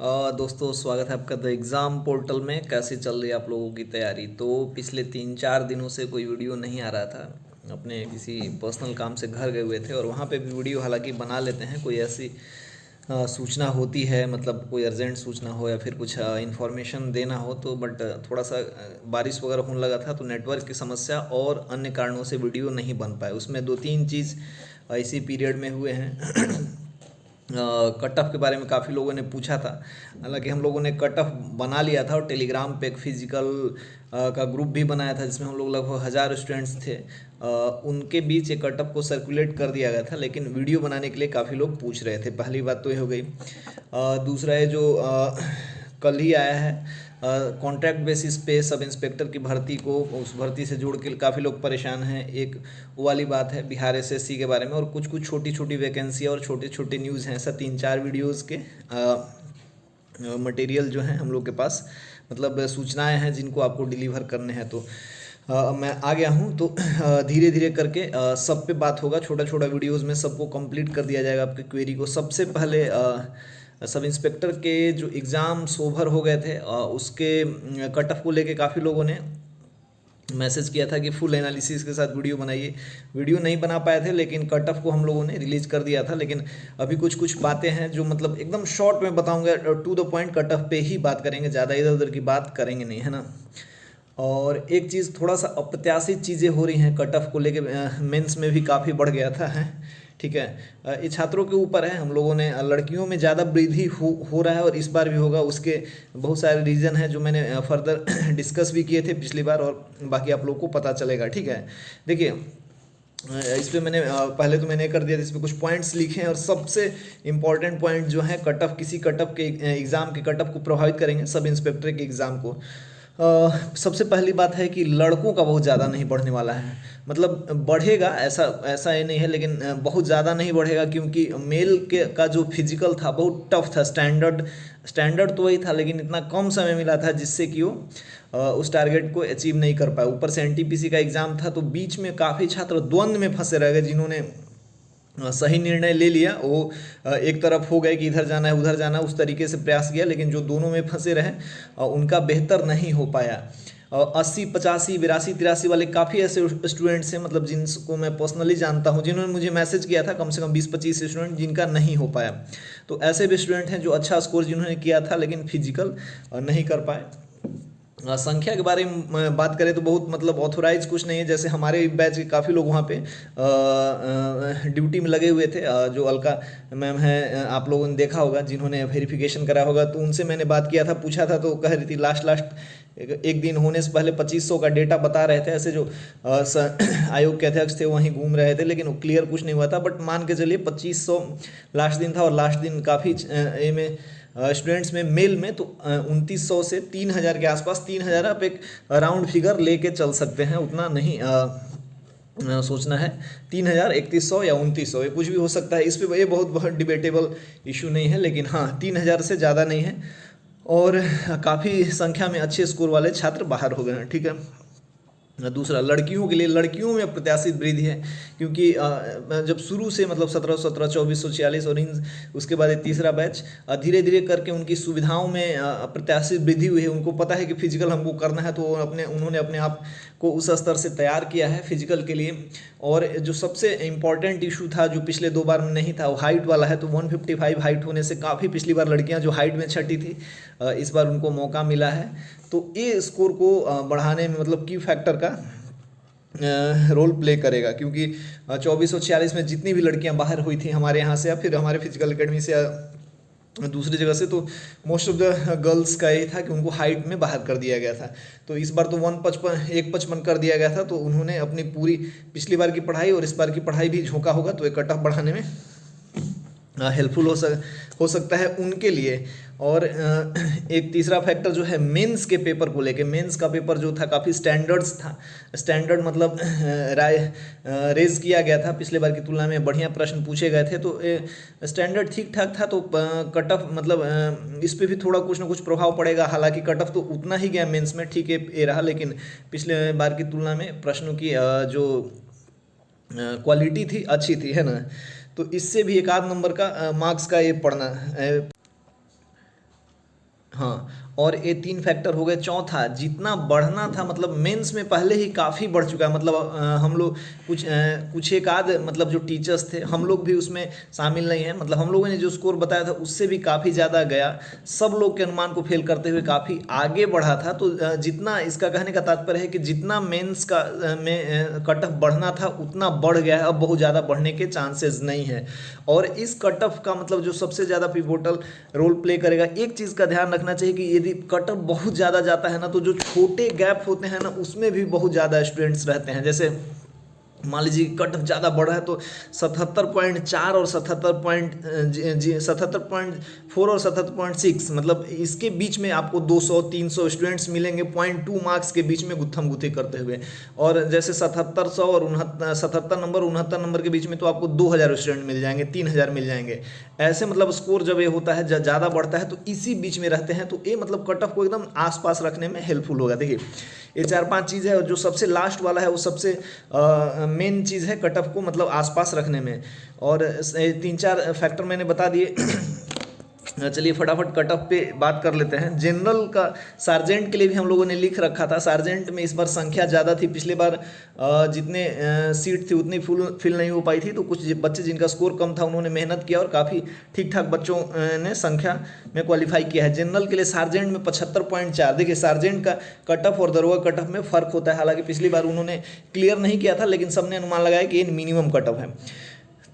दोस्तों स्वागत है आपका द एग्ज़ाम पोर्टल में। कैसे चल रही है आप लोगों की तैयारी? तो पिछले 3-4 दिनों से कोई वीडियो नहीं आ रहा था। अपने किसी पर्सनल काम से घर गए हुए थे और वहाँ पे भी वीडियो हालांकि बना लेते हैं। कोई ऐसी सूचना होती है, मतलब कोई अर्जेंट सूचना हो या फिर कुछ इन्फॉर्मेशन देना हो तो, बट थोड़ा सा बारिश वगैरह होने लगा था तो नेटवर्क की समस्या और अन्य कारणों से वीडियो नहीं बन पाए। उसमें 2-3 चीज़ इसी पीरियड में हुए हैं। कट ऑफ के बारे में काफ़ी लोगों ने पूछा था। हालांकि हम लोगों ने कट ऑफ बना लिया था और टेलीग्राम पे एक फिजिकल का ग्रुप भी बनाया था जिसमें हम लोग लगभग 1000 स्टूडेंट्स थे। उनके बीच एक कट ऑफ को सर्कुलेट कर दिया गया था, लेकिन वीडियो बनाने के लिए काफ़ी लोग पूछ रहे थे। पहली बात तो ये हो गई। दूसरा है जो कल ही आया है कॉन्ट्रैक्ट बेसिस पे सब इंस्पेक्टर की भर्ती को, उस भर्ती से जोड़ के काफ़ी लोग परेशान हैं। एक वो वाली बात है बिहार एसएससी के बारे में, और कुछ कुछ छोटी छोटी वैकेंसी और छोटे छोटे न्यूज़ हैं। ऐसा 3-4 वीडियोज़ के मटेरियल जो हैं हम लोग के पास, मतलब सूचनाएं हैं जिनको आपको डिलीवर करने हैं। तो मैं आ गया हूँ। तो धीरे धीरे करके सब पे बात होगा। छोटा छोटा वीडियोज़ में सबको कंप्लीट कर दिया जाएगा आपकी क्वेरी को। सबसे पहले सब इंस्पेक्टर के जो एग्ज़ाम्स ओवर हो गए थे उसके कट ऑफ को लेके काफ़ी लोगों ने मैसेज किया था कि फुल एनालिसिस के साथ वीडियो बनाइए। वीडियो नहीं बना पाए थे, लेकिन कट ऑफ को हम लोगों ने रिलीज़ कर दिया था। लेकिन अभी कुछ कुछ बातें हैं जो मतलब एकदम शॉर्ट में बताऊंगा, to the point cut off पे ही बात करेंगे, ज़्यादा इधर उधर की बात करेंगे नहीं, है ना। और एक चीज़, थोड़ा सा अप्रत्याशित चीज़ें हो रही हैं कट ऑफ को लेके। मेंस में भी काफ़ी बढ़ गया था, है ठीक है। ये छात्रों के ऊपर है। हम लोगों ने लड़कियों में ज़्यादा वृद्धि हो रहा है और इस बार भी होगा। उसके बहुत सारे रीज़न हैं जो मैंने फर्दर डिस्कस भी किए थे पिछली बार, और बाकी आप लोग को पता चलेगा, ठीक है। देखिए, इस पे मैंने पहले तो मैंने कर दिया था, इस पे कुछ पॉइंट्स लिखे हैं और सबसे इम्पॉर्टेंट पॉइंट जो है कट ऑफ, किसी कट ऑफ के एग्ज़ाम के कट ऑफ को प्रभावित करेंगे, सब इंस्पेक्टर के एग्ज़ाम को। सबसे पहली बात है कि लड़कों का बहुत ज़्यादा नहीं बढ़ने वाला है। मतलब बढ़ेगा, ऐसा ऐसा ये नहीं है, लेकिन बहुत ज़्यादा नहीं बढ़ेगा, क्योंकि मेल के का जो फिजिकल था बहुत टफ था। स्टैंडर्ड तो वही था, लेकिन इतना कम समय मिला था जिससे कि वो उस टारगेट को अचीव नहीं कर पाए। ऊपर से एनटीपीसी का एग्ज़ाम था, तो बीच में काफ़ी छात्र द्वंद्व में फंसे रह गए। जिन्होंने सही निर्णय ले लिया वो एक तरफ हो गए कि इधर जाना है उधर जाना है, उस तरीके से प्रयास किया, लेकिन जो दोनों में फंसे रहे उनका बेहतर नहीं हो पाया। 80, 85, 82, 83 वाले काफ़ी ऐसे स्टूडेंट्स हैं, मतलब जिनको मैं पर्सनली जानता हूँ, जिन्होंने मुझे मैसेज किया था, कम से कम 20-25 स्टूडेंट जिनका नहीं हो पाया। तो ऐसे भी स्टूडेंट हैं जो अच्छा स्कोर जिन्होंने किया था लेकिन फिजिकल नहीं कर पाए। संख्या के बारे में बात करें तो बहुत, मतलब ऑथोराइज कुछ नहीं है। जैसे हमारे बैच के काफ़ी लोग वहाँ पे ड्यूटी में लगे हुए थे। जो अलका मैम है, आप लोगों ने देखा होगा, जिन्होंने वेरिफिकेशन करा होगा, तो उनसे मैंने बात किया था, पूछा था, तो कह रही थी लास्ट एक दिन होने से पहले 2500 का डेटा बता रहे थे। ऐसे जो आयोग के अध्यक्ष थे वहीं घूम रहे थे, लेकिन वो क्लियर कुछ नहीं हुआ था। बट मान के चलिए 2500 लास्ट दिन था, और लास्ट दिन काफ़ी में स्टूडेंट्स में मेल में तो 2900 से 3000 के आसपास, 3000 आप एक राउंड फिगर लेके चल सकते हैं, उतना नहीं सोचना है। 3000, 3100 या 2900, ये कुछ भी हो सकता है। इस पे ये बहुत डिबेटेबल इशू नहीं है, लेकिन हाँ 3000 से ज़्यादा नहीं है। और काफ़ी संख्या में अच्छे स्कोर वाले छात्र बाहर हो गए हैं, ठीक है। दूसरा, लड़कियों के लिए, लड़कियों में अप्रत्याशित वृद्धि है, क्योंकि जब शुरू से, मतलब 1717, 2446 और इन, उसके बाद ये तीसरा बैच, धीरे धीरे करके उनकी सुविधाओं में अप्रत्याशित वृद्धि हुई है। उनको पता है कि फिजिकल हमको करना है, तो उन्होंने अपने आप को उस स्तर से तैयार किया है फिजिकल के लिए। और जो सबसे इम्पॉर्टेंट इशू था, जो पिछले 2 बार में नहीं था, वो हाइट वाला है। तो 155 हाइट होने से काफ़ी, पिछली बार लड़कियां जो हाइट में छठी थी, इस बार उनको मौका मिला है। तो ये स्कोर को बढ़ाने में, मतलब की फैक्टर का रोल प्ले करेगा, क्योंकि 2446 में जितनी भी लड़कियां बाहर हुई थी हमारे यहाँ से या फिर हमारे फिजिकल एकेडमी से या दूसरी जगह से, तो मोस्ट ऑफ द गर्ल्स का ये था कि उनको हाइट में बाहर कर दिया गया था। तो इस बार तो 155 कर दिया गया था। तो उन्होंने अपनी पूरी पिछली बार की पढ़ाई और इस बार की पढ़ाई भी झोंका होगा, तो एक कट ऑफ बढ़ाने में हेल्पफुल हो सकता है उनके लिए। और एक तीसरा फैक्टर जो है मेंस के पेपर को लेके, मेंस का पेपर जो था काफ़ी स्टैंडर्ड्स था। स्टैंडर्ड मतलब राय रेज किया गया था, पिछले बार की तुलना में बढ़िया प्रश्न पूछे गए थे। तो स्टैंडर्ड ठीक ठाक था। तो कट ऑफ, मतलब इस पे भी थोड़ा कुछ ना कुछ प्रभाव पड़ेगा। हालांकि कट ऑफ तो उतना ही गया मेंस में, ठीक है ये रहा, लेकिन पिछले बार की तुलना में प्रश्नों की जो क्वालिटी थी अच्छी थी, है ना। तो इससे भी एक आध नंबर का मार्क्स का ये पड़ना हाँ, और ये 3 फैक्टर हो गए। चौथा, जितना बढ़ना था मतलब मेंस में पहले ही काफ़ी बढ़ चुका है, मतलब हम लोग कुछ एक आध मतलब जो टीचर्स थे हम लोग भी उसमें शामिल नहीं हैं, मतलब हम लोगों ने जो स्कोर बताया था उससे भी काफ़ी ज़्यादा गया, सब लोग के अनुमान को फेल करते हुए काफ़ी आगे बढ़ा था। तो जितना इसका कहने का तात्पर्य है कि जितना मेंस का में कट ऑफ बढ़ना था उतना बढ़ गया है, अब बहुत ज़्यादा बढ़ने के चांसेस नहीं है। और इस कट ऑफ का मतलब जो सबसे ज़्यादा पिवोटल रोल प्ले करेगा, एक चीज़ का ध्यान रखना चाहिए कि यदि कट ऑफ बहुत ज़्यादा जाता है ना, तो जो छोटे गैप होते हैं ना उसमें भी बहुत ज़्यादा स्टूडेंट्स रहते हैं। जैसे मान लीजिए कट ऑफ ज़्यादा बढ़ रहा है तो 77.4 और 77.4 और 77.6 मतलब इसके बीच में आपको 200-300 स्टूडेंट्स मिलेंगे 0.2 मार्क्स के बीच में गुत्थम गुत्थी करते हुए। और जैसे 7700 और 69 नंबर के बीच में तो आपको 2000 स्टूडेंट मिल जाएंगे, 3000 मिल जाएंगे। ऐसे मतलब स्कोर जब ये होता है ज़्यादा बढ़ता है तो इसी बीच में रहते हैं, तो ये मतलब कट ऑफ को एकदम आसपास रखने में हेल्पफुल होगा। देखिए ये 4-5 चीज़ है, और जो सबसे लास्ट वाला है वो सबसे मेन चीज़ है कट ऑफ को मतलब आसपास रखने में। और 3-4 फैक्टर मैंने बता दिए। चलिए फटाफट कट ऑफ पे बात कर लेते हैं। जनरल का सार्जेंट के लिए भी हम लोगों ने लिख रखा था। सार्जेंट में इस बार संख्या ज़्यादा थी, पिछले बार जितने सीट थी उतनी फिल नहीं हो पाई थी, तो कुछ बच्चे जिनका स्कोर कम था उन्होंने मेहनत किया और काफ़ी ठीक ठाक बच्चों ने संख्या में क्वालिफाई किया है। जनरल के लिए सार्जेंट में 75.4। देखिए सार्जेंट का कट ऑफ और दरोगा कट ऑफ में फ़र्क होता है, हालांकि पिछली बार उन्होंने क्लियर नहीं किया था लेकिन सबने अनुमान लगाया कि ये मिनिमम कट ऑफ है।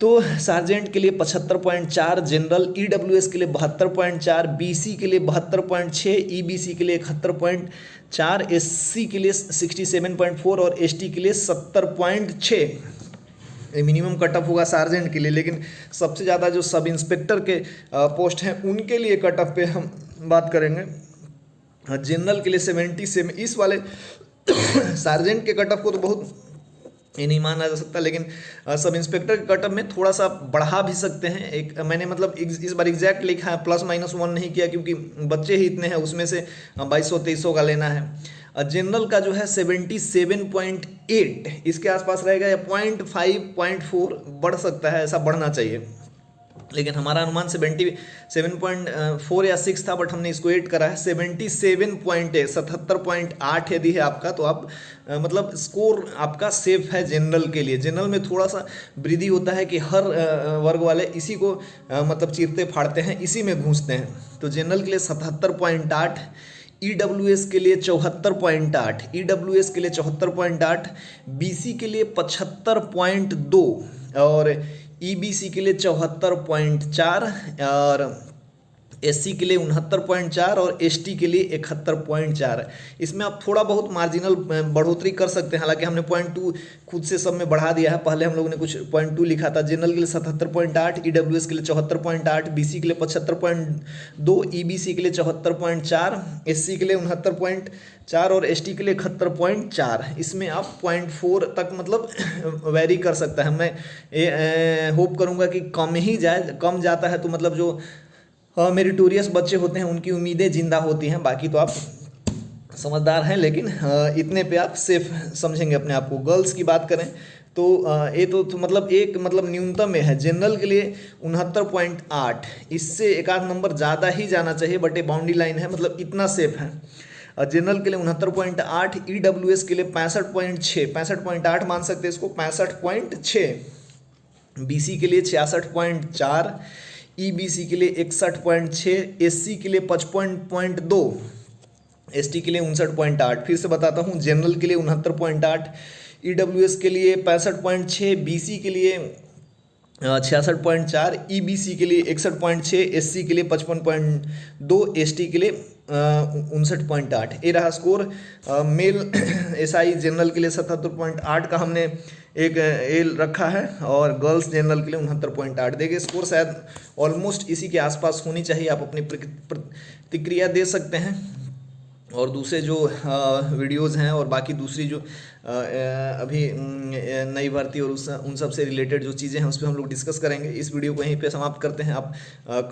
तो सार्जेंट के लिए 75.4, जनरल ईडब्ल्यूएस के लिए 72.4, बीसी के लिए 72.6, ईबीसी के लिए 71.4, एससी के लिए 67.4 और एसटी के लिए 70.6। मिनिमम कट ऑफ होगा सार्जेंट के लिए। लेकिन सबसे ज़्यादा जो सब इंस्पेक्टर के पोस्ट हैं उनके लिए कट ऑफ पे हम बात करेंगे। जनरल के लिए 77। इस वाले सार्जेंट के कट ऑफ को तो बहुत ये नहीं माना जा सकता, लेकिन सब इंस्पेक्टर के कट ऑफ में थोड़ा सा बढ़ा भी सकते हैं। एक मैंने मतलब इस बार एग्जैक्ट लिखा है, +-1 नहीं किया क्योंकि बच्चे ही इतने हैं, उसमें से 2200-2300 का लेना है। जनरल का जो है 77.8 इसके आसपास रहेगा, या 0.5-0.4 बढ़ सकता है, ऐसा बढ़ना चाहिए। लेकिन हमारा अनुमान 77.4 या 6 था, बट हमने इसको 8 करा है। 77.8 77.8 यदि है आपका तो आप मतलब स्कोर आपका सेफ है जनरल के लिए। जनरल में थोड़ा सा वृद्धि होता है कि हर वर्ग वाले इसी को मतलब चीरते फाड़ते हैं, इसी में घुसते हैं। तो जनरल के लिए 77.8, ईडब्ल्यूएस के लिए 74.8, ईडब्ल्यूएस के लिए 74.8, बीसी के लिए 75.2 और ईबीसी के लिए 74.4 और एससी के लिए 69.4 और एसटी के लिए 71.4। इसमें आप थोड़ा बहुत मार्जिनल बढ़ोतरी कर सकते हैं, हालांकि हमने 0.2 खुद से सब में बढ़ा दिया है। पहले हम लोगों ने कुछ 0.2 लिखा था। जनरल के लिए 77.8, ईडब्ल्यूएस के लिए 74.8, बीसी के लिए 75.2, ईबीसी के लिए 74.4, एससी के लिए 69.4 और एसटी के लिए 71.4। इसमें आप 0.4 तक मतलब वेरी कर सकता है। मैं होप करूँगा कि कम ही जाए, कम जाता है तो मतलब जो मेरिटोरियस बच्चे होते हैं उनकी उम्मीदें जिंदा होती हैं। बाकी तो आप समझदार हैं, लेकिन इतने पे आप सेफ समझेंगे अपने आप को। गर्ल्स की बात करें तो ये तो मतलब एक मतलब न्यूनतम में है। जनरल के लिए 69.8, इससे एक आध नंबर ज़्यादा ही जाना चाहिए, बट ये बाउंड्री लाइन है, मतलब इतना सेफ है। जनरल के लिए 69.8, ईडब्ल्यूएस के लिए 65.6, 65.8 मान सकते हैं इसको, 65.6, बीसी के लिए 66.4, ईबीसी के लिए 61.6, एससी के लिए 55.2, एसटी के लिए 59.8। फिर से बताता हूँ, जनरल के लिए 69.8, ईडब्ल्यूएस के लिए 65.6, बीसी के लिए 66.4, ईबीसी के लिए 61.6, एससी के लिए 55.2, एसटी के लिए 59.8। ये रहा स्कोर। मेल एसआई जनरल के लिए 77.8 का हमने एक एल रखा है, और गर्ल्स जनरल के लिए 69.8। देखिए स्कोर शायद ऑलमोस्ट इसी के आसपास होनी चाहिए। आप अपनी प्रतिक्रिया दे सकते हैं, और दूसरे जो वीडियोज़ हैं और बाकी दूसरी जो अभी नई भर्ती और उन सब से रिलेटेड जो चीज़ें हैं उस पर हम लोग डिस्कस करेंगे। इस वीडियो को यहीं पे समाप्त करते हैं। आप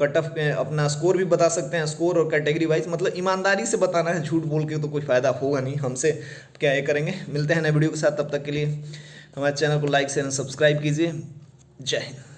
कट ऑफ अपना स्कोर भी बता सकते हैं, स्कोर और कैटेगरी वाइज, मतलब ईमानदारी से बताना है, झूठ बोल के तो कोई फ़ायदा होगा नहीं, हमसे क्या ये करेंगे। मिलते हैं नए वीडियो के साथ, तब तक के लिए हमारे चैनल को लाइक शेयर सब्सक्राइब कीजिए। जय हिंद।